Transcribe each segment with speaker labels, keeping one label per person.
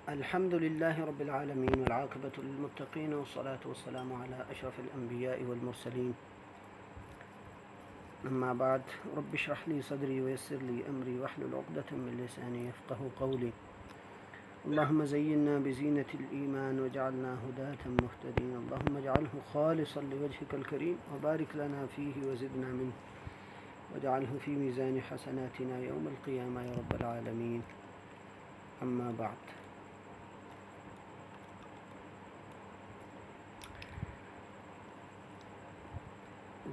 Speaker 1: الحمد لله رب العالمين والعاقبة للمتقين والصلاة والسلام على أشرف الأنبياء والمرسلين أما بعد رب اشرح لي صدري ويسر لي أمري واحلل عقدة من لساني يفقه قولي اللهم زينا بزينة الإيمان وجعلنا هداة مهتدين اللهم اجعله خالصا لوجهك الكريم وبارك لنا فيه وزدنا منه واجعله في ميزان حسناتنا يوم القيامة يا رب العالمين أما بعد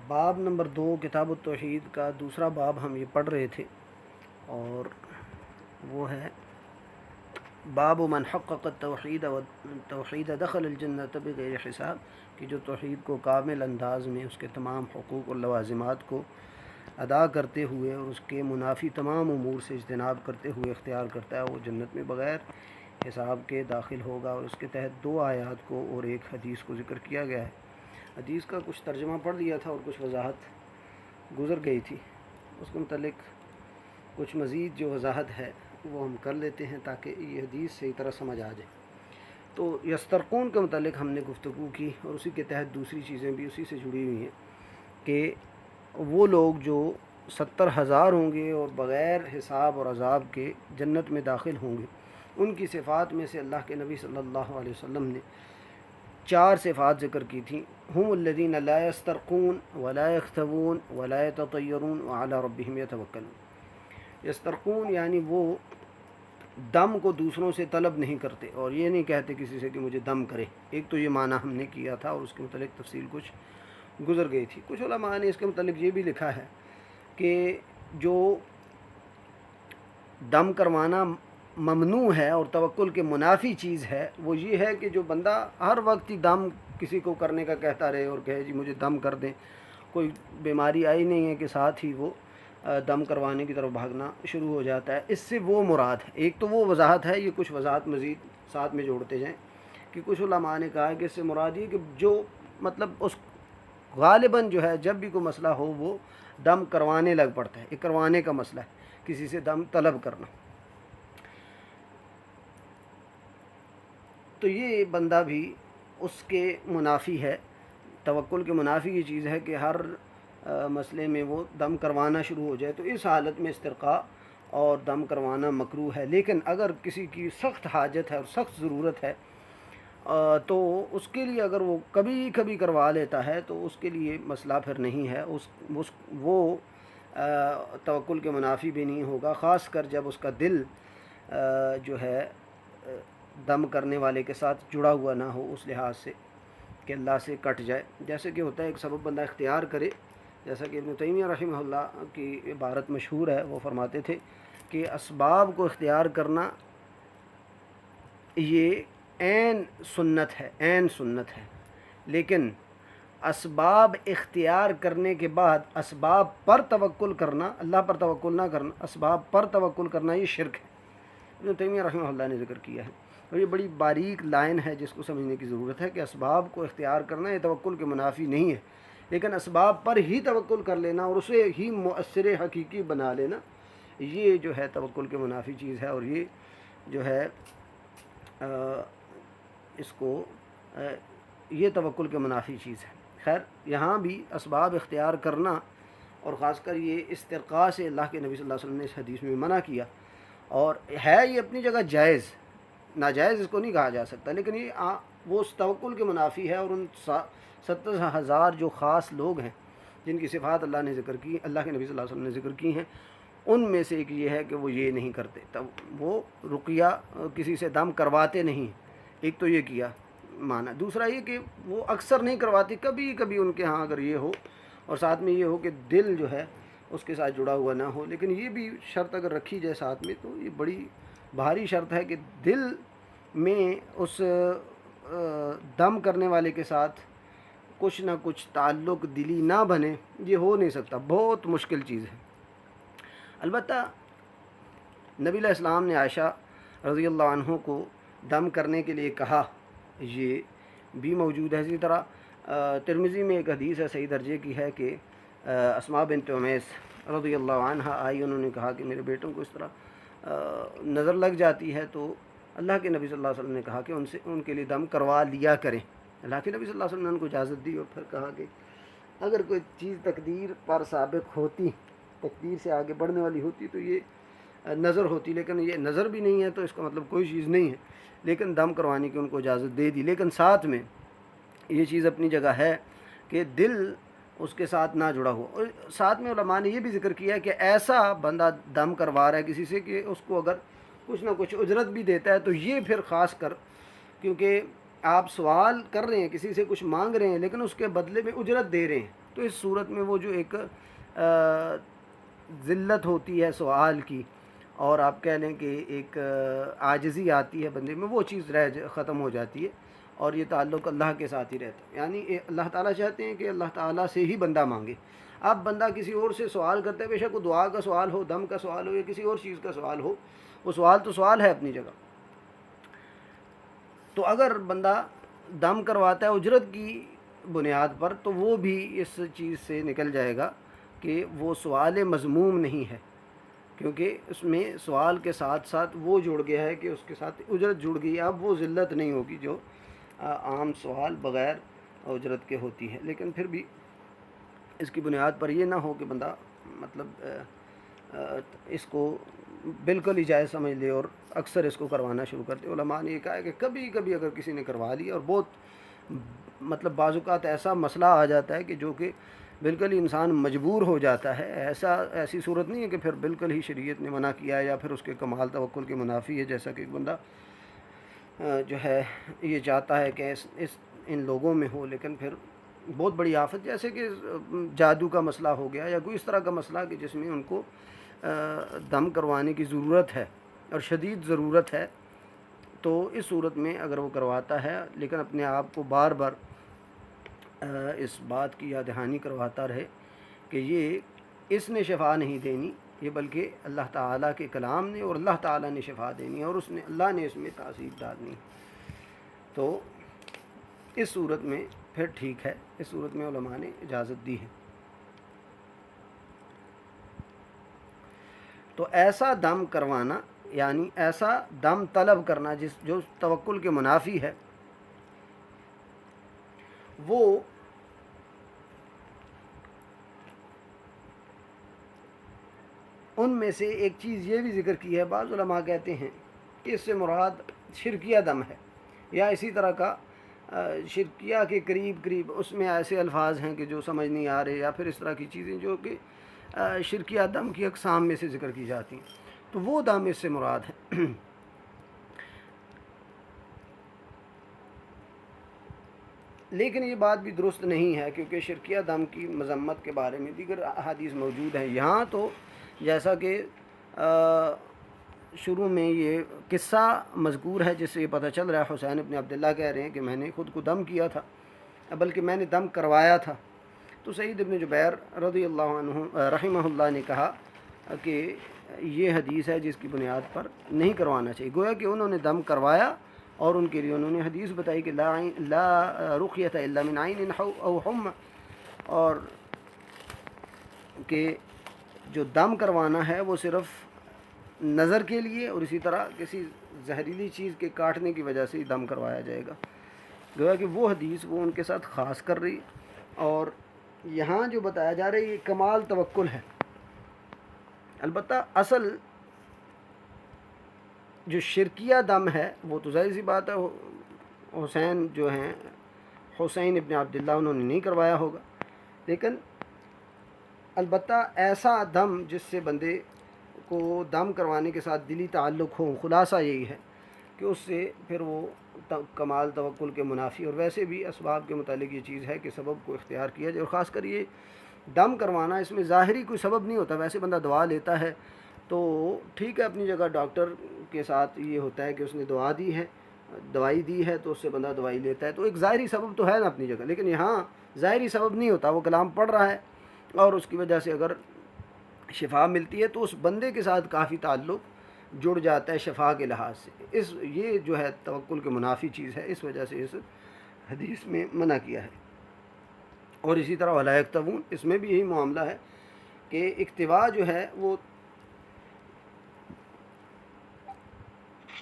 Speaker 1: باب نمبر 2 کتاب التوحید کا دوسرا باب ہم یہ پڑھ رہے تھے، اور وہ ہے باب من حقق التوحید دخل الجنت بغیر حساب، کہ جو توحید کو کامل انداز میں اس کے تمام حقوق اور لوازمات کو ادا کرتے ہوئے اور اس کے منافی تمام امور سے اجتناب کرتے ہوئے اختیار کرتا ہے، وہ جنت میں بغیر حساب کے داخل ہوگا۔ اور اس کے تحت 2 آیات کو اور ایک حدیث کو ذکر کیا گیا ہے۔ حدیث کا کچھ ترجمہ پڑھ لیا تھا اور کچھ وضاحت گزر گئی تھی، اس کے متعلق کچھ مزید جو وضاحت ہے وہ ہم کر لیتے ہیں تاکہ یہ حدیث صحیح طرح سمجھ آ جائے۔ تو یسترقون کے متعلق ہم نے گفتگو کی، اور اسی کے تحت دوسری چیزیں بھی اسی سے جڑی ہوئی ہیں کہ وہ لوگ جو 70,000 ہوں گے اور بغیر حساب اور عذاب کے جنت میں داخل ہوں گے، ان کی صفات میں سے اللہ کے نبی صلی اللہ علیہ وسلم نے 4 صفات ذکر کی تھیں۔ ہم الذین لا یسترقون ولا یختوون ولا یتطیرون وعلی ربہم یتوکلون۔ یسترقون یعنی وہ دم کو دوسروں سے طلب نہیں کرتے، اور یہ نہیں کہتے کسی سے کہ مجھے دم کرے۔ ایک تو یہ معنی ہم نے کیا تھا، اور اس کے متعلق تفصیل کچھ گزر گئی تھی۔ کچھ علماء نے اس کے متعلق یہ بھی لکھا ہے کہ جو دم کروانا ممنوع ہے اور توکل کے منافی چیز ہے، وہ یہ ہے کہ جو بندہ ہر وقت ہی دم کسی کو کرنے کا کہتا رہے اور کہے جی مجھے دم کر دیں، کوئی بیماری آئی نہیں ہے کہ ساتھ ہی وہ دم کروانے کی طرف بھاگنا شروع ہو جاتا ہے، اس سے وہ مراد ہے۔ ایک تو وہ وضاحت ہے، یہ کچھ وضاحت مزید ساتھ میں جوڑتے جائیں کہ کچھ علماء نے کہا کہ اس سے مراد یہ کہ جو مطلب اس غالباً جو ہے جب بھی کوئی مسئلہ ہو وہ دم کروانے لگ پڑتا ہے، یہ کروانے کا مسئلہ ہے، کسی سے دم طلب کرنا۔ تو یہ بندہ بھی اس کے منافی ہے، توکل کے منافی یہ چیز ہے کہ ہر مسئلے میں وہ دم کروانا شروع ہو جائے، تو اس حالت میں استرقاء اور دم کروانا مکروہ ہے۔ لیکن اگر کسی کی سخت حاجت ہے اور سخت ضرورت ہے تو اس کے لیے اگر وہ کبھی کبھی کروا لیتا ہے تو اس کے لیے مسئلہ پھر نہیں ہے، وہ توکل کے منافی بھی نہیں ہوگا، خاص کر جب اس کا دل جو ہے دم کرنے والے کے ساتھ جڑا ہوا نہ ہو، اس لحاظ سے کہ اللہ سے کٹ جائے۔ جیسے کہ ہوتا ہے ایک سبب بندہ اختیار کرے، جیسا کہ ابن تیمیہ رحمہ اللہ کی عبارت مشہور ہے، وہ فرماتے تھے کہ اسباب کو اختیار کرنا یہ عین سنت ہے، لیکن اسباب اختیار کرنے کے بعد اسباب پر توکل کرنا، اللہ پر توکل نہ کرنا، اسباب پر توکل کرنا یہ شرک ہے، ابن تیمیہ رحمہ اللہ نے ذکر کیا ہے۔ اور یہ بڑی باریک لائن ہے جس کو سمجھنے کی ضرورت ہے کہ اسباب کو اختیار کرنا یہ توکل کے منافی نہیں ہے، لیکن اسباب پر ہی توکل کر لینا اور اسے ہی مؤثر حقیقی بنا لینا یہ جو ہے توکل کے منافی چیز ہے، اور یہ جو ہے اس کو یہ توکل کے منافی چیز ہے۔ خیر، یہاں بھی اسباب اختیار کرنا، اور خاص کر یہ استرقاء سے اللہ کے نبی صلی اللہ علیہ وسلم نے اس حدیث میں منع کیا، اور ہے یہ اپنی جگہ جائز، ناجائز اس کو نہیں کہا جا سکتا، لیکن یہ وہ اس توکل کے منافی ہے۔ اور ان 70,000 جو خاص لوگ ہیں جن کی صفات اللہ نے ذکر کی، اللہ کے نبی صلی اللہ علیہ وسلم نے ذکر کی ہیں، ان میں سے ایک یہ ہے کہ وہ یہ نہیں کرتے، تب وہ رقیہ کسی سے دم کرواتے نہیں۔ ایک تو یہ کیا معنی، دوسرا یہ کہ وہ اکثر نہیں کرواتے، کبھی کبھی ان کے ہاں اگر یہ ہو، اور ساتھ میں یہ ہو کہ دل جو ہے اس کے ساتھ جڑا ہوا نہ ہو۔ لیکن یہ بھی شرط اگر رکھی جائے ساتھ میں تو یہ بڑی بھاری شرط ہے کہ دل میں اس دم کرنے والے کے ساتھ کچھ نہ کچھ تعلق دلی نہ بنے، یہ ہو نہیں سکتا، بہت مشکل چیز ہے۔ البتہ نبی علیہ السلام نے عائشہ رضی اللہ عنہ کو دم کرنے کے لیے کہا، یہ بھی موجود ہے۔ اسی طرح ترمذی میں ایک حدیث ہے صحیح درجے کی ہے کہ اسماء بنت عمیس رضی اللہ عنہ آئی، انہوں نے کہا کہ میرے بیٹوں کو اس طرح نظر لگ جاتی ہے، تو اللہ کے نبی صلی اللہ علیہ وسلم نے کہا کہ ان کے لیے دم کروا لیا کریں. اللہ کے نبی صلی اللہ علیہ وسلم نے ان کو اجازت دی اور پھر کہا کہ اگر کوئی چیز تقدیر پر سابق ہوتی، تقدیر سے آگے بڑھنے والی ہوتی تو یہ نظر ہوتی، لیکن یہ نظر بھی نہیں ہے تو اس کا مطلب کوئی چیز نہیں ہے. لیکن دم کروانے کی ان کو اجازت دے دی، لیکن ساتھ میں یہ چیز اپنی جگہ ہے کہ دل اس کے ساتھ نہ جڑا ہو. اور ساتھ میں علماء نے یہ بھی ذکر کیا کہ ایسا بندہ دم کروا رہا ہے کسی سے کہ اس کو اگر کچھ نہ کچھ اجرت بھی دیتا ہے تو یہ پھر خاص کر، کیونکہ آپ سوال کر رہے ہیں، کسی سے کچھ مانگ رہے ہیں لیکن اس کے بدلے میں اجرت دے رہے ہیں، تو اس صورت میں وہ جو ایک ذلت ہوتی ہے سوال کی، اور آپ کہہ لیں کہ ایک عاجزی آتی ہے بندے میں، وہ چیز ختم ہو جاتی ہے اور یہ تعلق اللہ کے ساتھ ہی رہتا ہے. یعنی اللہ تعالیٰ چاہتے ہیں کہ اللہ تعالیٰ سے ہی بندہ مانگے. اب بندہ کسی اور سے سوال کرتا ہے، بے شک وہ دعا کا سوال ہو، دم کا سوال ہو یا کسی اور چیز کا سوال ہو، وہ سوال تو سوال ہے اپنی جگہ. تو اگر بندہ دم کرواتا ہے اجرت کی بنیاد پر تو وہ بھی اس چیز سے نکل جائے گا کہ وہ سوال مذموم نہیں ہے، کیونکہ اس میں سوال کے ساتھ ساتھ وہ جڑ گیا ہے کہ اس کے ساتھ اجرت جڑ گئی. اب وہ ذلت نہیں ہوگی جو عام سوال بغیر اجرت کے ہوتی ہے. لیکن پھر بھی اس کی بنیاد پر یہ نہ ہو کہ بندہ مطلب اس کو بالکل ہی جائز سمجھ لے اور اکثر اس کو کروانا شروع کرتے. علماء نے یہ کہا ہے کہ کبھی کبھی اگر کسی نے کروا لی اور بہت مطلب بعض اوقات ایسا مسئلہ آ جاتا ہے کہ جو کہ بالکل ہی انسان مجبور ہو جاتا ہے، ایسی صورت نہیں ہے کہ پھر بالکل ہی شریعت نے منع کیا ہے یا پھر اس کے کمال توکل کے منافی ہے، جیسا کہ ایک بندہ جو ہے یہ چاہتا ہے کہ ان لوگوں میں ہو، لیکن پھر بہت بڑی آفت جیسے کہ جادو کا مسئلہ ہو گیا یا کوئی اس طرح کا مسئلہ کہ جس میں ان کو دم کروانے کی ضرورت ہے اور شدید ضرورت ہے، تو اس صورت میں اگر وہ کرواتا ہے لیکن اپنے آپ کو بار بار اس بات کی یاد دہانی کرواتا رہے کہ یہ اس نے شفا نہیں دینی، یہ بلکہ اللہ تعالیٰ کے کلام نے اور اللہ تعالیٰ نے شفا دینی ہے اور اللہ نے اس میں تاثیر ڈالنی، تو اس صورت میں پھر ٹھیک ہے. اس صورت میں علماء نے اجازت دی ہے. تو ایسا دم کروانا یعنی ایسا دم طلب کرنا جو توکل کے منافی ہے، وہ ان میں سے ایک چیز یہ بھی ذکر کی ہے. بعض علماء کہتے ہیں کہ اس سے مراد شرکیہ دم ہے، یا اسی طرح کا شرکیہ کے قریب اس میں ایسے الفاظ ہیں کہ جو سمجھ نہیں آ رہے، یا پھر اس طرح کی چیزیں جو کہ شرکیہ دم کی اقسام میں سے ذکر کی جاتی ہیں، تو وہ دم اس سے مراد ہے. لیکن یہ بات بھی درست نہیں ہے، کیونکہ شرکیہ دم کی مذمت کے بارے میں دیگر احادیث موجود ہیں. یہاں تو جیسا کہ شروع میں یہ قصہ مذکور ہے جس سے یہ پتہ چل رہا ہے، حسین ابن عبداللہ کہہ رہے ہیں کہ میں نے خود کو دم کیا تھا، بلکہ میں نے دم کروایا تھا. تو سعید ابن جبیر رضی اللہ عنہ رحمہ اللہ نے کہا کہ یہ حدیث ہے جس کی بنیاد پر نہیں کروانا چاہیے. گویا کہ انہوں نے دم کروایا اور ان کے لیے انہوں نے حدیث بتائی کہ لا رقیۃ الا من عین او حم، اور کہ جو دم کروانا ہے وہ صرف نظر کے لیے اور اسی طرح کسی زہریلی چیز کے کاٹنے کی وجہ سے ہی دم کروایا جائے گا. گویا کہ وہ حدیث وہ ان کے ساتھ خاص کر رہی، اور یہاں جو بتایا جا رہا ہے یہ کمال توکل ہے. البتہ اصل جو شرکیہ دم ہے وہ تو ظاہر سی بات ہے حسین جو ہیں حسین ابن عبداللہ انہوں نے نہیں کروایا ہوگا، لیکن البتہ ایسا دم جس سے بندے کو دم کروانے کے ساتھ دلی تعلق ہو، خلاصہ یہی ہے کہ اس سے پھر وہ کمال توکل کے منافی، اور ویسے بھی اسباب کے متعلق یہ چیز ہے کہ سبب کو اختیار کیا جائے. اور خاص کر یہ دم کروانا اس میں ظاہری کوئی سبب نہیں ہوتا. ویسے بندہ دعا لیتا ہے تو ٹھیک ہے، اپنی جگہ ڈاکٹر کے ساتھ یہ ہوتا ہے کہ اس نے دعا دی ہے، دوائی دی ہے، تو اس سے بندہ دوائی لیتا ہے، تو ایک ظاہری سبب تو ہے نا اپنی جگہ. لیکن یہاں ظاہری سبب نہیں ہوتا، وہ کلام پڑھ رہا ہے اور اس کی وجہ سے اگر شفا ملتی ہے تو اس بندے کے ساتھ کافی تعلق جڑ جاتا ہے شفا کے لحاظ سے. یہ جو ہے توکل کے منافی چیز ہے، اس وجہ سے اس حدیث میں منع کیا ہے. اور اسی طرح ولا یکتوون، اس میں بھی یہی معاملہ ہے کہ اکتوا جو ہے وہ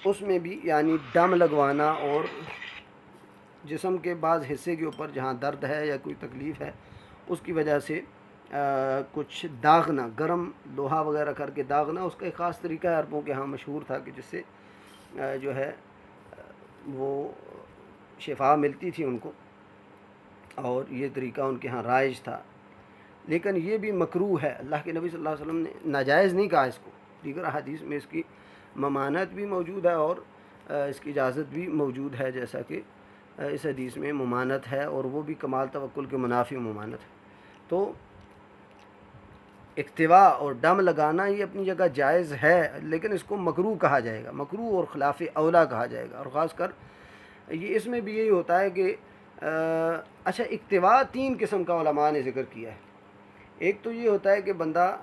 Speaker 1: اس میں بھی یعنی دم لگوانا اور جسم کے بعض حصے کے اوپر جہاں درد ہے یا کوئی تکلیف ہے اس کی وجہ سے کچھ داغنا، گرم لوہا وغیرہ کر کے داغنا، اس کا ایک خاص طریقہ عربوں کے ہاں مشہور تھا کہ جس سے جو ہے وہ شفا ملتی تھی ان کو، اور یہ طریقہ ان کے ہاں رائج تھا۔ لیکن یہ بھی مکروہ ہے، اللہ کے نبی صلی اللہ علیہ وسلم نے ناجائز نہیں کہا اس کو، دیگر احادیث میں اس کی ممانعت بھی موجود ہے اور اس کی اجازت بھی موجود ہے، جیسا کہ اس حدیث میں ممانعت ہے، اور وہ بھی کمال توکل کے منافی ممانعت ہے۔ تو اکتوا اور دم لگانا یہ اپنی جگہ جائز ہے، لیکن اس کو مکروہ کہا جائے گا، مکروہ اور خلاف اولا کہا جائے گا۔ اور خاص کر یہ اس میں بھی یہی ہوتا ہے کہ اچھا، اکتوا 3 قسم کا علماء نے ذکر کیا ہے۔ ایک تو یہ ہوتا ہے کہ بندہ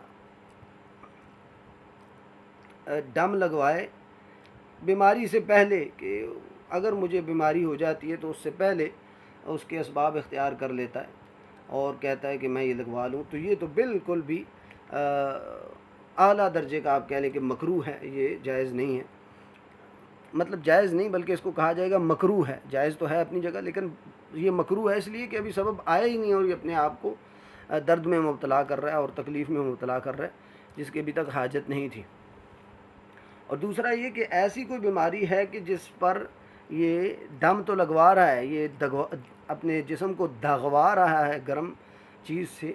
Speaker 1: دم لگوائے بیماری سے پہلے، کہ اگر مجھے بیماری ہو جاتی ہے تو اس سے پہلے اس کے اسباب اختیار کر لیتا ہے اور کہتا ہے کہ میں یہ لگوا لوں، تو یہ تو بالکل بھی اعلیٰ درجے کا آپ کہہ لیں کہ مکروہ ہے، یہ جائز نہیں ہے۔ مطلب جائز نہیں بلکہ اس کو کہا جائے گا مکروہ ہے، جائز تو ہے اپنی جگہ لیکن یہ مکروہ ہے اس لیے کہ ابھی سبب آیا ہی نہیں اور یہ اپنے آپ کو درد میں مبتلا کر رہا ہے اور تکلیف میں مبتلا کر رہا ہے جس کی ابھی تک حاجت نہیں تھی۔ اور دوسرا یہ کہ ایسی کوئی بیماری ہے کہ جس پر یہ دم تو لگوا رہا ہے، یہ اپنے جسم کو دغوا رہا ہے گرم چیز سے،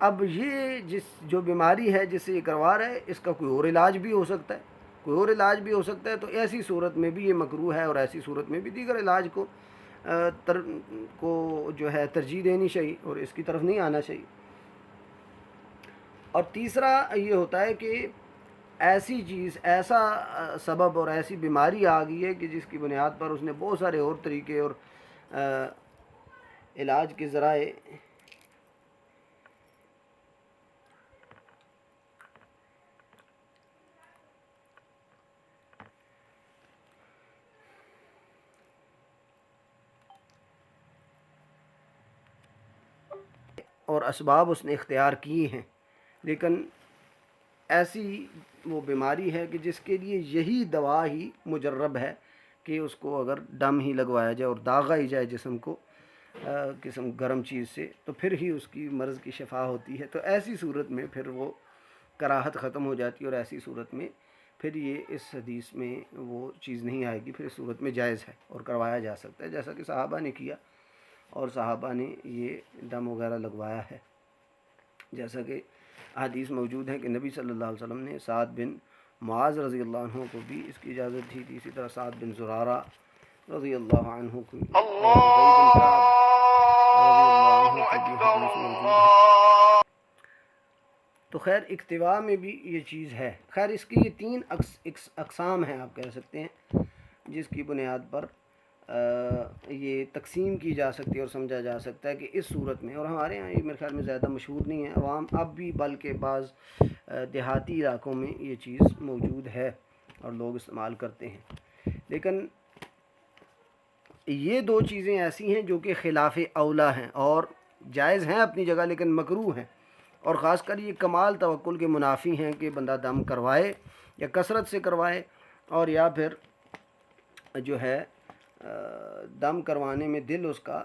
Speaker 1: اب یہ جو بیماری ہے جس سے یہ کروا رہا ہے اس کا کوئی اور علاج بھی ہو سکتا ہے، کوئی اور علاج بھی ہو سکتا ہے، تو ایسی صورت میں بھی یہ مکروہ ہے، اور ایسی صورت میں بھی دیگر علاج کو جو ہے ترجیح دینی چاہیے اور اس کی طرف نہیں آنا چاہیے۔ اور تیسرا یہ ہوتا ہے کہ ایسی چیز، ایسا سبب اور ایسی بیماری آ گئی ہے کہ جس کی بنیاد پر اس نے بہت سارے اور طریقے اور علاج کے ذرائع اور اسباب اس نے اختیار کیے ہیں، لیکن ایسی وہ بیماری ہے کہ جس کے لیے یہی دوا ہی مجرب ہے کہ اس کو اگر دم ہی لگوایا جائے اور داغا ہی جائے جسم کو قسم گرم چیز سے، تو پھر ہی اس کی مرض کی شفا ہوتی ہے۔ تو ایسی صورت میں پھر وہ کراہت ختم ہو جاتی ہے، اور ایسی صورت میں پھر یہ اس حدیث میں وہ چیز نہیں آئے گی، پھر اس صورت میں جائز ہے اور کروایا جا سکتا ہے، جیسا کہ صحابہ نے کیا اور صحابہ نے یہ دم وغیرہ لگوایا ہے، جیسا کہ حدیث موجود ہے کہ نبی صلی اللہ علیہ وسلم نے سعد بن معاذ رضی اللہ عنہ کو بھی اس کی اجازت دی تھی، اسی طرح سعد بن زرارہ رضی اللہ عنہ کو اور ابی بن کعب رضی اللہ عنہ کی بھی حدیث موجود ہے۔ تو خیر اکتوا میں بھی یہ چیز ہے۔ خیر اس کی یہ 3 اقسام ہیں آپ کہہ سکتے ہیں جس کی بنیاد پر یہ تقسیم کی جا سکتی ہے اور سمجھا جا سکتا ہے کہ اس صورت میں، اور ہمارے یہاں یہ میرے خیال میں زیادہ مشہور نہیں ہے، عوام اب بھی بلکہ بعض دیہاتی علاقوں میں یہ چیز موجود ہے اور لوگ استعمال کرتے ہیں، لیکن یہ 2 چیزیں ایسی ہیں جو کہ خلاف اولا ہیں اور جائز ہیں اپنی جگہ لیکن مکروہ ہیں، اور خاص کر یہ کمال توکل کے منافی ہیں کہ بندہ دم کروائے یا کثرت سے کروائے، اور یا پھر جو ہے دم کروانے میں دل اس کا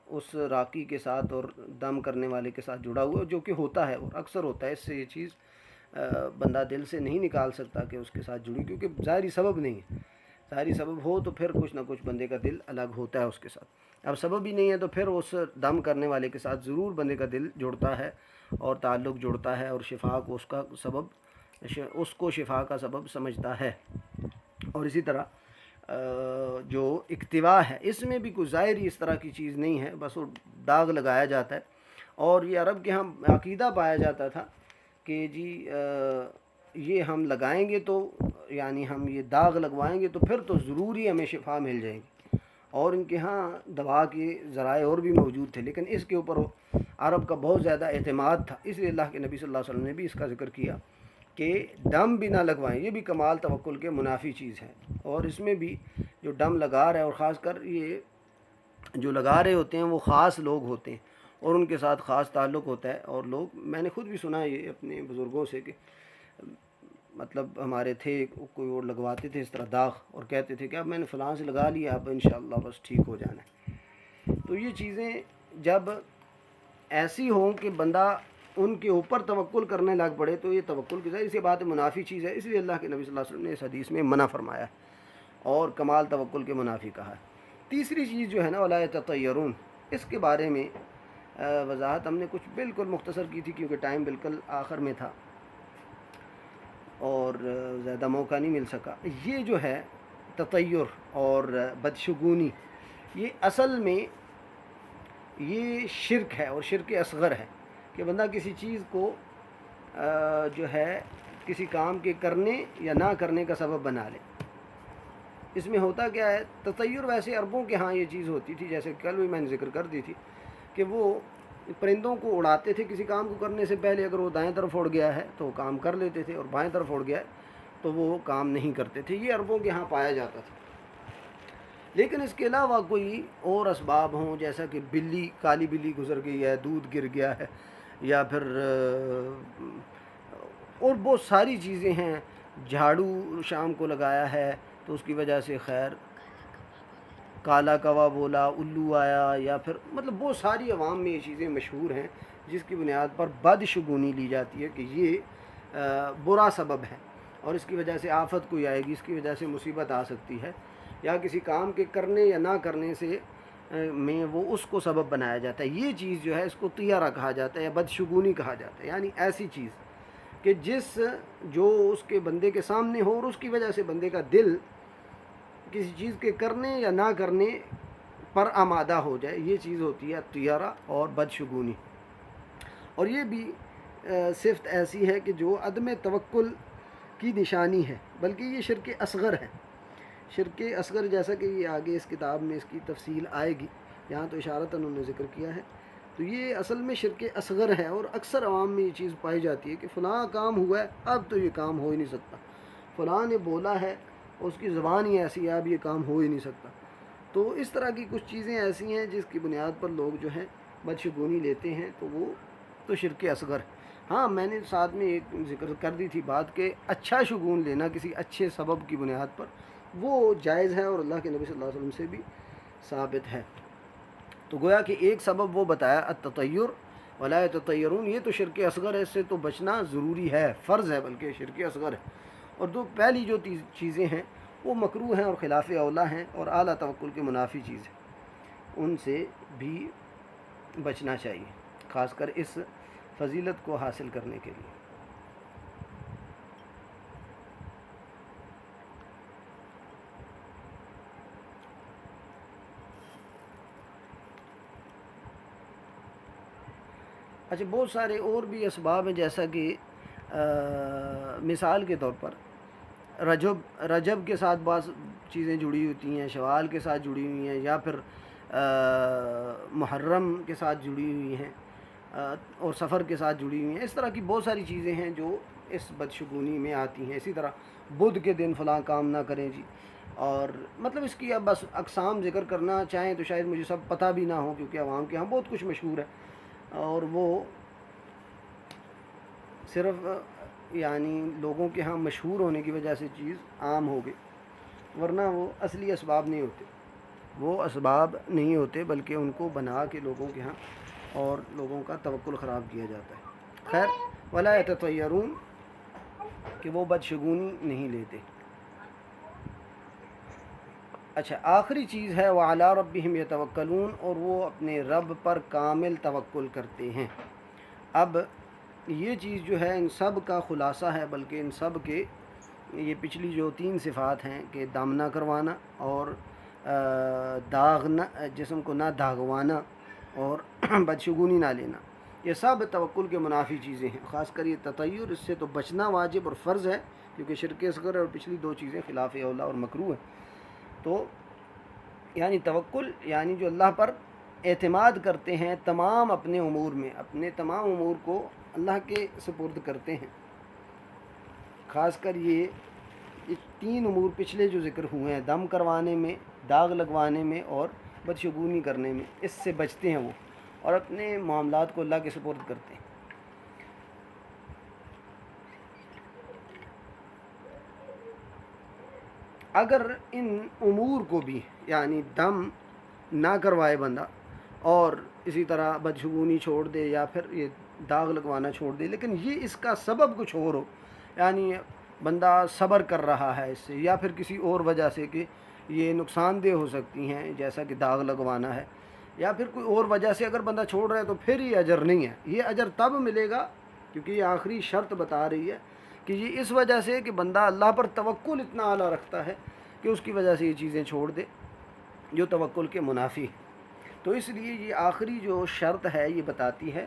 Speaker 1: اس راقی کے ساتھ اور دم کرنے والے کے ساتھ جڑا ہوا، جو کہ ہوتا ہے اور اکثر ہوتا ہے، اس سے یہ چیز بندہ دل سے نہیں نکال سکتا کہ اس کے ساتھ جڑی، کیونکہ ظاہری سبب نہیں ہے، ظاہری سبب ہو تو پھر کچھ نہ کچھ بندے کا دل الگ ہوتا ہے اس کے ساتھ، اب سبب ہی نہیں ہے تو پھر اس دم کرنے والے کے ساتھ ضرور بندے کا دل جڑتا ہے اور تعلق جڑتا ہے، اور شفا کو اس کو شفا کا سبب سمجھتا ہے۔ اور اسی طرح جو اکتوا ہے اس میں بھی کوئی ظاہری اس طرح کی چیز نہیں ہے، بس وہ داغ لگایا جاتا ہے، اور یہ عرب کے ہاں عقیدہ پایا جاتا تھا کہ جی یہ ہم لگائیں گے تو یعنی ہم یہ داغ لگوائیں گے تو پھر تو ضروری ہمیں شفا مل جائے گی، اور ان کے ہاں دوا کے ذرائع اور بھی موجود تھے، لیکن اس کے اوپر عرب کا بہت زیادہ اعتماد تھا، اس لیے اللہ کے نبی صلی اللہ علیہ وسلم نے بھی اس کا ذکر کیا کہ دم بھی نہ لگوائیں، یہ بھی کمال توکل کے منافی چیز ہے، اور اس میں بھی جو دم لگا رہا ہے، اور خاص کر یہ جو لگا رہے ہوتے ہیں وہ خاص لوگ ہوتے ہیں اور ان کے ساتھ خاص تعلق ہوتا ہے، اور لوگ، میں نے خود بھی سنا یہ اپنے بزرگوں سے کہ مطلب ہمارے تھے کوئی اور لگواتے تھے اس طرح داغ اور کہتے تھے کہ اب میں نے فلاں سے لگا لیا اب انشاءاللہ بس ٹھیک ہو جانا ہے. تو یہ چیزیں جب ایسی ہوں کہ بندہ ان کے اوپر توکل کرنے لگ پڑے تو یہ توکل کی ظاہر سی بات منافی چیز ہے. اس لیے اللہ کے نبی صلی اللہ علیہ وسلم نے اس حدیث میں منع فرمایا ہے اور کمال توکل کے منافی کہا ہے. تیسری چیز جو ہے نا ولا یتطیرون، اس کے بارے میں وضاحت ہم نے کچھ بالکل مختصر کی تھی کیونکہ ٹائم بالکل آخر میں تھا اور زیادہ موقع نہیں مل سکا. یہ جو ہے تطیر اور بدشگونی یہ اصل میں یہ شرک ہے اور شرک اصغر ہے کہ بندہ کسی چیز کو جو ہے کسی کام کے کرنے یا نہ کرنے کا سبب بنا لے. اس میں ہوتا کیا ہے، تطیر ویسے عربوں کے ہاں یہ چیز ہوتی تھی، جیسے کل بھی میں نے ذکر کر دی تھی کہ وہ پرندوں کو اڑاتے تھے کسی کام کو کرنے سے پہلے. اگر وہ دائیں طرف اڑ گیا ہے تو وہ کام کر لیتے تھے اور بائیں طرف اڑ گیا ہے تو وہ کام نہیں کرتے تھے. یہ عربوں کے ہاں پایا جاتا تھا. لیکن اس کے علاوہ کوئی اور اسباب ہوں جیسا کہ بلی، کالی بلی گزر گئی ہے، دودھ گر گیا ہے، یا پھر اور بہت ساری چیزیں ہیں، جھاڑو شام کو لگایا ہے تو اس کی وجہ سے خیر کالا کوا بولا، الو آیا، یا پھر مطلب بہت ساری عوام میں یہ چیزیں مشہور ہیں جس کی بنیاد پر بدشگونی لی جاتی ہے کہ یہ برا سبب ہے اور اس کی وجہ سے آفت کوئی آئے گی، اس کی وجہ سے مصیبت آ سکتی ہے، یا کسی کام کے کرنے یا نہ کرنے سے میں وہ اس کو سبب بنایا جاتا ہے. یہ چیز جو ہے اس کو طیارہ کہا جاتا ہے یا بدشگونی کہا جاتا ہے. یعنی ایسی چیز کہ جو اس کے بندے کے سامنے ہو اور اس کی وجہ سے بندے کا دل کسی چیز کے کرنے یا نہ کرنے پر آمادہ ہو جائے، یہ چیز ہوتی ہے طیارہ اور بدشگونی. اور یہ بھی صفت ایسی ہے کہ جو عدم توکل کی نشانی ہے، بلکہ یہ شرک اصغر ہے. شرک اصغر جیسا کہ یہ آگے اس کتاب میں اس کی تفصیل آئے گی، یہاں تو اشارتاً انہوں نے ذکر کیا ہے. تو یہ اصل میں شرک اصغر ہے اور اکثر عوام میں یہ چیز پائی جاتی ہے کہ فلاں کام ہوا ہے اب تو یہ کام ہو ہی نہیں سکتا، فلاں نے بولا ہے اس کی زبان ہی ایسی ہے اب یہ کام ہو ہی نہیں سکتا. تو اس طرح کی کچھ چیزیں ایسی ہیں جس کی بنیاد پر لوگ جو ہیں بدشگونی لیتے ہیں، تو وہ تو شرک اصغر ہے. ہاں میں نے ساتھ میں ایک ذکر کر دی تھی بات کہ اچھا شگون لینا کسی اچھے سبب کی بنیاد پر وہ جائز ہے اور اللہ کے نبی صلی اللہ علیہ وسلم سے بھی ثابت ہے. تو گویا کہ ایک سبب وہ بتایا التطیر ولا یتطیرون، یہ تو شرک اصغر ہے، اس سے تو بچنا ضروری ہے، فرض ہے بلکہ شرک اصغر ہے. اور پہلی جو چیزیں ہیں وہ مکروہ ہیں اور خلاف اولا ہیں اور اعلیٰ توکل کے منافی چیز ہیں، ان سے بھی بچنا چاہیے خاص کر اس فضیلت کو حاصل کرنے کے لیے. اچھا بہت سارے اور بھی اسباب ہیں، جیسا کہ مثال کے طور پر رجب کے ساتھ بعض چیزیں جڑی ہوتی ہیں، شوال کے ساتھ جڑی ہوئی ہیں، یا پھر محرم کے ساتھ جڑی ہوئی ہیں اور سفر کے ساتھ جڑی ہوئی ہیں. اس طرح کی بہت ساری چیزیں ہیں جو اس بدشگونی میں آتی ہیں. اسی طرح بدھ کے دن فلاں کام نہ کریں جی، اور مطلب اس کی اب بس اقسام ذکر کرنا چاہیں تو شاید مجھے سب پتہ بھی نہ ہو کیونکہ عوام کے ہاں بہت کچھ مشہور ہے اور وہ صرف یعنی لوگوں کے ہاں مشہور ہونے کی وجہ سے چیز عام ہو گئی، ورنہ وہ اصلی اسباب نہیں ہوتے، وہ اسباب نہیں ہوتے بلکہ ان کو بنا کے لوگوں کے ہاں اور لوگوں کا توکل خراب کیا جاتا ہے. خیر ولا یتطیرون کہ وہ بدشگونی نہیں لیتے. اچھا آخری چیز ہے وعلی ربہم یتوکلون، اور وہ اپنے رب پر کامل توکل کرتے ہیں. اب یہ چیز جو ہے ان سب کا خلاصہ ہے، بلکہ ان سب کے یہ پچھلی جو 3 صفات ہیں کہ دم نہ کروانا اور داغ نہ، جسم کو نہ داغوانا اور بدشگونی نہ لینا، یہ سب توکل کے منافی چیزیں ہیں. خاص کر یہ تطیر، اس سے تو بچنا واجب اور فرض ہے کیونکہ شرک اصغر ہے اور پچھلی 2 چیزیں خلاف اولا اور مکروہ ہیں. تو یعنی توکل یعنی جو اللہ پر اعتماد کرتے ہیں تمام اپنے امور میں، اپنے تمام امور کو اللہ کے سپرد کرتے ہیں. خاص کر یہ 3 امور پچھلے جو ذکر ہوئے ہیں، دم کروانے میں، داغ لگوانے میں اور بدشگونی کرنے میں، اس سے بچتے ہیں وہ اور اپنے معاملات کو اللہ کے سپرد کرتے ہیں. اگر ان امور کو بھی یعنی دم نہ کروائے بندہ اور اسی طرح بدشگونی چھوڑ دے یا پھر یہ داغ لگوانا چھوڑ دے، لیکن یہ اس کا سبب کچھ اور ہو، یعنی بندہ صبر کر رہا ہے اس سے، یا پھر کسی اور وجہ سے کہ یہ نقصان دہ ہو سکتی ہیں جیسا کہ داغ لگوانا ہے، یا پھر کوئی اور وجہ سے اگر بندہ چھوڑ رہا ہے تو پھر یہ اجر نہیں ہے۔ یہ اجر تب ملے گا کیونکہ یہ آخری شرط بتا رہی ہے کہ یہ اس وجہ سے کہ بندہ اللہ پر توکل اتنا اعلیٰ رکھتا ہے کہ اس کی وجہ سے یہ چیزیں چھوڑ دے جو توکل کے منافی ہے۔ تو اس لیے یہ آخری جو شرط ہے یہ بتاتی ہے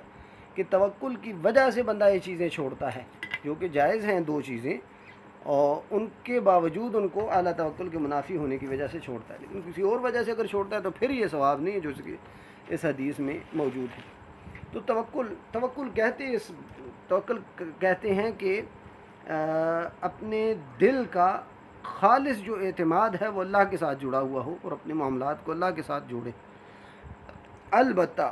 Speaker 1: کہ توکل کی وجہ سے بندہ یہ چیزیں چھوڑتا ہے جو کہ جائز ہیں دو چیزیں، اور ان کے باوجود ان کو اعلیٰ توکل کے منافی ہونے کی وجہ سے چھوڑتا ہے، لیکن کسی اور وجہ سے اگر چھوڑتا ہے تو پھر یہ ثواب نہیں ہے جو کہ اس حدیث میں موجود ہے۔ تو توکل کہتے ہیں کہ اپنے دل کا خالص جو اعتماد ہے وہ اللہ کے ساتھ جڑا ہوا ہو اور اپنے معاملات کو اللہ کے ساتھ جوڑے۔ البتہ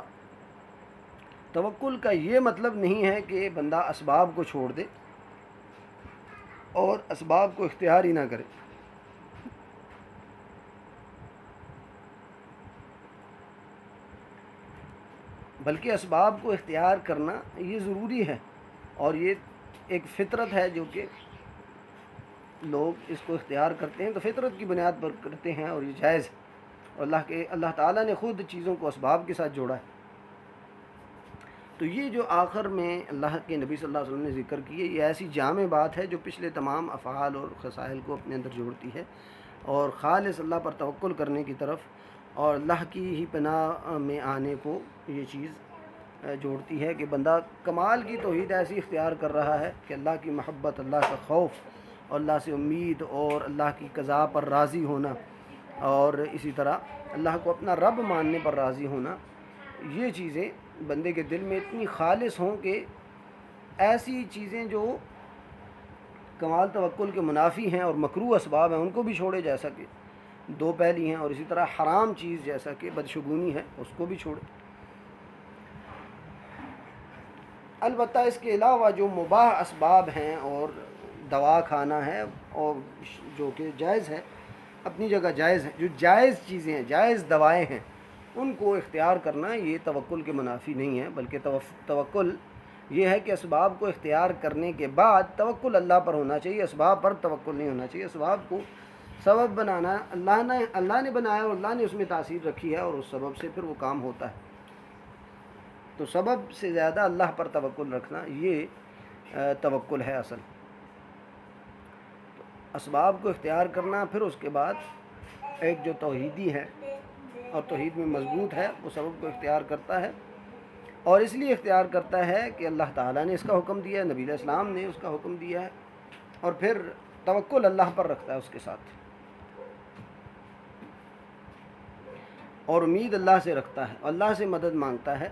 Speaker 1: توکل کا یہ مطلب نہیں ہے کہ بندہ اسباب کو چھوڑ دے اور اسباب کو اختیار ہی نہ کرے، بلکہ اسباب کو اختیار کرنا یہ ضروری ہے، اور یہ ایک فطرت ہے جو کہ لوگ اس کو اختیار کرتے ہیں تو فطرت کی بنیاد پر کرتے ہیں، اور یہ جائز ہے، اور اللہ تعالیٰ نے خود چیزوں کو اسباب کے ساتھ جوڑا ہے۔ تو یہ جو آخر میں اللہ کے نبی صلی اللہ علیہ وسلم نے ذکر کی ہے، یہ ایسی جامع بات ہے جو پچھلے تمام افعال اور خصائل کو اپنے اندر جوڑتی ہے، اور خالص اللہ پر توکل کرنے کی طرف اور اللہ کی ہی پناہ میں آنے کو یہ چیز جوڑتی ہے کہ بندہ کمال کی توحید ایسی اختیار کر رہا ہے کہ اللہ کی محبت، اللہ کا خوف اور اللہ سے امید اور اللہ کی قضاء پر راضی ہونا، اور اسی طرح اللہ کو اپنا رب ماننے پر راضی ہونا، یہ چیزیں بندے کے دل میں اتنی خالص ہوں کہ ایسی چیزیں جو کمال توکل کے منافی ہیں اور مکروہ اسباب ہیں ان کو بھی چھوڑے، جیسا کہ دو پہلی ہیں، اور اسی طرح حرام چیز جیسا کہ بدشگونی ہے اس کو بھی چھوڑے۔ البتہ اس کے علاوہ جو مباح اسباب ہیں اور دوا کھانا ہے اور جو کہ جائز ہے، اپنی جگہ جائز ہے، جو جائز چیزیں ہیں، جائز دوائیں ہیں، ان کو اختیار کرنا یہ توکل کے منافی نہیں ہے، بلکہ توکل یہ ہے کہ اسباب کو اختیار کرنے کے بعد توکل اللہ پر ہونا چاہیے، اسباب پر توکل نہیں ہونا چاہیے۔ اسباب کو سبب بنانا اللہ نے بنایا اور اللہ نے اس میں تاثیر رکھی ہے، اور اس سبب سے پھر وہ کام ہوتا ہے، تو سبب سے زیادہ اللہ پر توکل رکھنا یہ توکل ہے اصل۔ اسباب کو اختیار کرنا، پھر اس کے بعد ایک جو توحیدی ہے اور توحید میں مضبوط ہے وہ سبب کو اختیار کرتا ہے، اور اس لیے اختیار کرتا ہے کہ اللہ تعالیٰ نے اس کا حکم دیا ہے، نبی علیہ السلام نے اس کا حکم دیا ہے، اور پھر توکل اللہ پر رکھتا ہے اس کے ساتھ، اور امید اللہ سے رکھتا ہے، اللہ سے مدد مانگتا ہے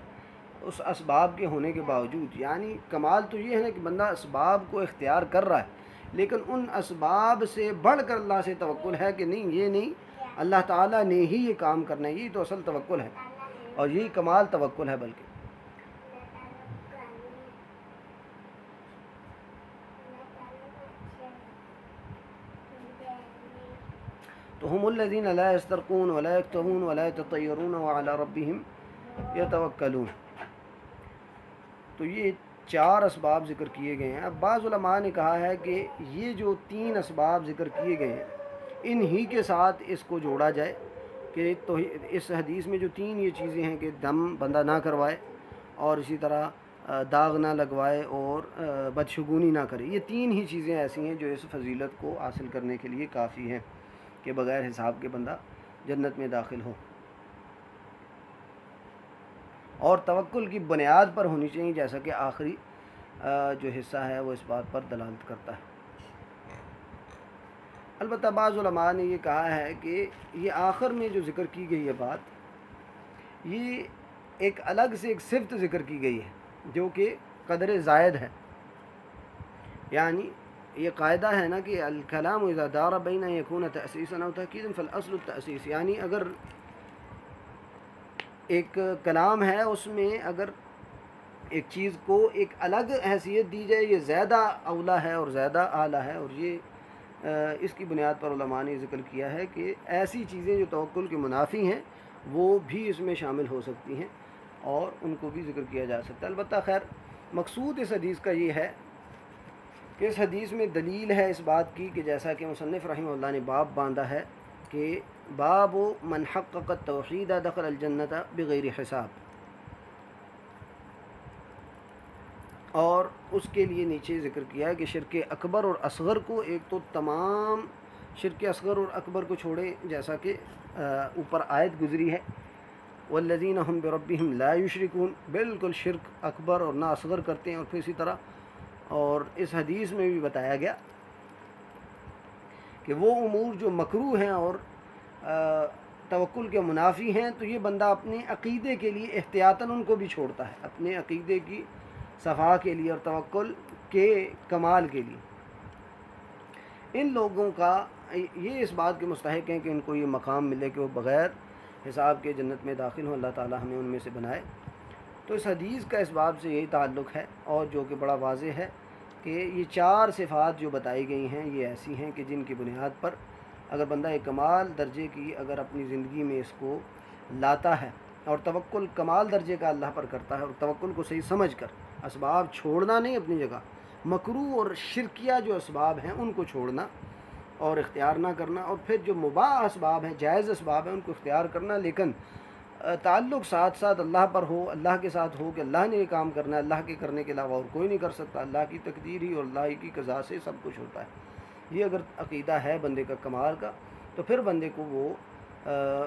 Speaker 1: اس اسباب کے ہونے کے باوجود۔ یعنی کمال تو یہ ہے نا کہ بندہ اسباب کو اختیار کر رہا ہے، لیکن ان اسباب سے بڑھ کر اللہ سے توکل ہے کہ نہیں، یہ نہیں، اللہ تعالیٰ نے ہی یہ کام کرنا ہے، یہی تو اصل توکل ہے اور یہی کمال توکل ہے۔ بلکہ تو ہم الذین لا یسترقون ولا یکتوون ولا یتطیرون وعلی ربہم یتوکلون، تو یہ 4 اسباب ذکر کیے گئے ہیں۔ اب بعض علماء نے کہا ہے کہ یہ جو 3 اسباب ذکر کیے گئے ہیں انہی کے ساتھ اس کو جوڑا جائے، کہ تو اس حدیث میں جو 3 یہ چیزیں ہیں کہ دم بندہ نہ کروائے، اور اسی طرح داغ نہ لگوائے، اور بدشگونی نہ کرے، یہ 3 ہی چیزیں ایسی ہیں جو اس فضیلت کو حاصل کرنے کے لیے کافی ہیں کہ بغیر حساب کے بندہ جنت میں داخل ہو، اور توکل کی بنیاد پر ہونی چاہیے، جیسا کہ آخری جو حصہ ہے وہ اس بات پر دلالت کرتا ہے۔ البتہ بعض علماء نے یہ کہا ہے کہ یہ آخر میں جو ذکر کی گئی ہے بات، یہ ایک الگ سے ایک صفت ذکر کی گئی ہے جو کہ قدر زائد ہے۔ یعنی یہ قاعدہ ہے نا کہ الکلام اذا دار بین یکون تأسیسا او تاکیدا فالاصل التأسیس، یعنی اگر ایک کلام ہے اس میں اگر ایک چیز کو ایک الگ حیثیت دی جائے، یہ زیادہ اولا ہے اور زیادہ اعلیٰ ہے، اور یہ اس کی بنیاد پر علماء نے ذکر کیا ہے کہ ایسی چیزیں جو توکل کے منافی ہیں وہ بھی اس میں شامل ہو سکتی ہیں اور ان کو بھی ذکر کیا جا سکتا ہے۔ البتہ خیر مقصود اس حدیث کا یہ ہے کہ اس حدیث میں دلیل ہے اس بات کی کہ جیسا کہ مصنف رحمہ اللہ نے باب باندھا ہے کہ باب من حقق التوحید دخل الجنت بغیر حساب، اور اس کے لیے نیچے ذکر کیا ہے کہ شرک اکبر اور اصغر کو، ایک تو تمام شرک اصغر اور اکبر کو چھوڑیں جیسا کہ اوپر آیت گزری ہے، والذین هم بربهم لا یشرکون، بالکل شرک اکبر اور نہ اصغر کرتے ہیں۔ اور پھر اسی طرح اور اس حدیث میں بھی بتایا گیا کہ وہ امور جو مکروہ ہیں اور توکل کے منافی ہیں تو یہ بندہ اپنے عقیدے کے لیے احتیاطاً ان کو بھی چھوڑتا ہے، اپنے عقیدے کی صفا کے لیے اور توکل کے کمال کے لیے۔ ان لوگوں کا یہ اس بات کے مستحق ہیں کہ ان کو یہ مقام ملے کہ وہ بغیر حساب کے جنت میں داخل ہوں، اللہ تعالی ہمیں ان میں سے بنائے۔ تو اس حدیث کا اس باب سے یہی تعلق ہے، اور جو کہ بڑا واضح ہے کہ یہ 4 صفات جو بتائی گئی ہیں یہ ایسی ہیں کہ جن کی بنیاد پر اگر بندہ ایک کمال درجے کی اگر اپنی زندگی میں اس کو لاتا ہے اور توکل کمال درجے کا اللہ پر کرتا ہے، اور توکل کو صحیح سمجھ کر اسباب چھوڑنا نہیں اپنی جگہ، مکروہ اور شرکیہ جو اسباب ہیں ان کو چھوڑنا اور اختیار نہ کرنا، اور پھر جو مباح اسباب ہیں، جائز اسباب ہیں، ان کو اختیار کرنا، لیکن تعلق ساتھ ساتھ اللہ پر ہو، اللہ کے ساتھ ہو کہ اللہ نے یہ کام کرنا ہے، اللہ کے کرنے کے علاوہ اور کوئی نہیں کر سکتا، اللہ کی تقدیر ہی اور اللہ کی قضا سے سب کچھ ہوتا ہے۔ یہ اگر عقیدہ ہے بندے کا کمال کا تو پھر بندے کو وہ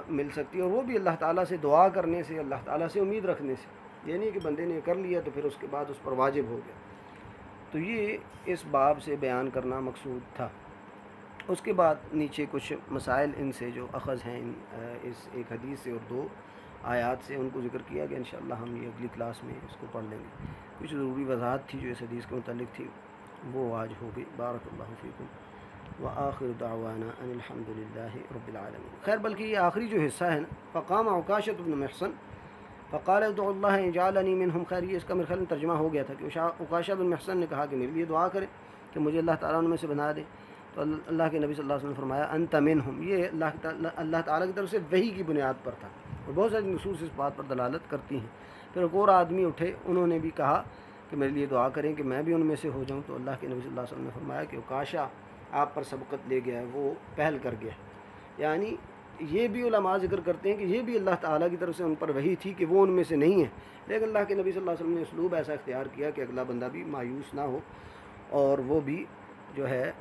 Speaker 1: مل سکتی ہے، اور وہ بھی اللہ تعالیٰ سے دعا کرنے سے، اللہ تعالیٰ سے امید رکھنے سے، یہ نہیں کہ بندے نے کر لیا تو پھر اس کے بعد اس پر واجب ہو گیا۔ تو یہ اس باب سے بیان کرنا مقصود تھا۔ اس کے بعد نیچے کچھ مسائل ان سے جو اخذ ہیں اس ایک حدیث سے اور 2 آیات سے، ان کو ذکر کیا گیا۔ انشاءاللہ ہم یہ اگلی کلاس میں اس کو پڑھ لیں گے۔ کچھ ضروری وضاحت تھی جو اس حدیث کے متعلق تھی وہ آج ہو گئی۔ بارک اللہ فیکم وآخر دعوانا ان الحمد للہ رب العالمین۔ خیر بلکہ یہ آخری جو حصہ ہے نا، فقام عکاشۃ بن محصن فقال ادعوا اللہ ان جعلنی منہم، خیر یہ اس کا میرے خیال میں ترجمہ ہو گیا تھا کہ عکاشہ بن محصن نے کہا کہ میرے لیے دعا کرے کہ مجھے اللہ تعالیٰ ان میں سے بنا دے، تو اللہ کے نبی صلی اللہ علیہ وسلم نے فرمایا انت منہم، یہ اللہ تعالیٰ کی طرف سے وحی کی بنیاد پر تھا، اور بہت ساری نصوص اس بات پر دلالت کرتی ہیں۔ پھر ایک اور آدمی اٹھے، انہوں نے بھی کہا کہ میرے لیے دعا کریں کہ میں بھی ان میں سے ہو جاؤں، تو اللہ کے نبی صلی اللہ علیہ وسلم نے فرمایا کہ عکاشہ آپ پر سبقت لے گیا ہے، وہ پہل کر گیا ہے۔ یعنی یہ بھی علماء ذکر کرتے ہیں کہ یہ بھی اللہ تعالیٰ کی طرف سے ان پر وحی تھی کہ وہ ان میں سے نہیں ہے، لیکن اللہ کے نبی صلی اللہ علیہ وسلم نے اسلوب ایسا اختیار کیا کہ اگلا بندہ بھی مایوس نہ ہو، اور وہ بھی جو ہے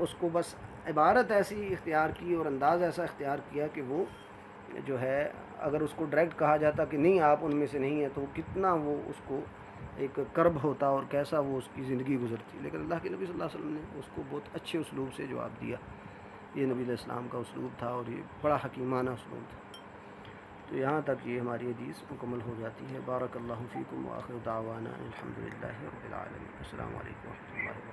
Speaker 1: اس کو بس عبارت ایسی اختیار کی اور انداز ایسا اختیار کیا کہ وہ جو ہے اگر اس کو ڈائریکٹ کہا جاتا کہ نہیں آپ ان میں سے نہیں ہیں تو کتنا وہ اس کو ایک کرب ہوتا اور کیسا وہ اس کی زندگی گزرتی، لیکن اللہ کے نبی صلی اللہ علیہ وسلم نے اس کو بہت اچھے اسلوب سے جواب دیا۔ یہ نبی علیہ السلام کا اسلوب تھا اور یہ بڑا حکیمانہ اسلوب تھا۔ تو یہاں تک یہ ہماری حدیث مکمل ہو جاتی ہے۔ بارک اللہ فیکم وآخر دعوانا الحمد للہ رب العالمین۔ السلام علیکم ورحمۃ اللہ وبرکاتہ۔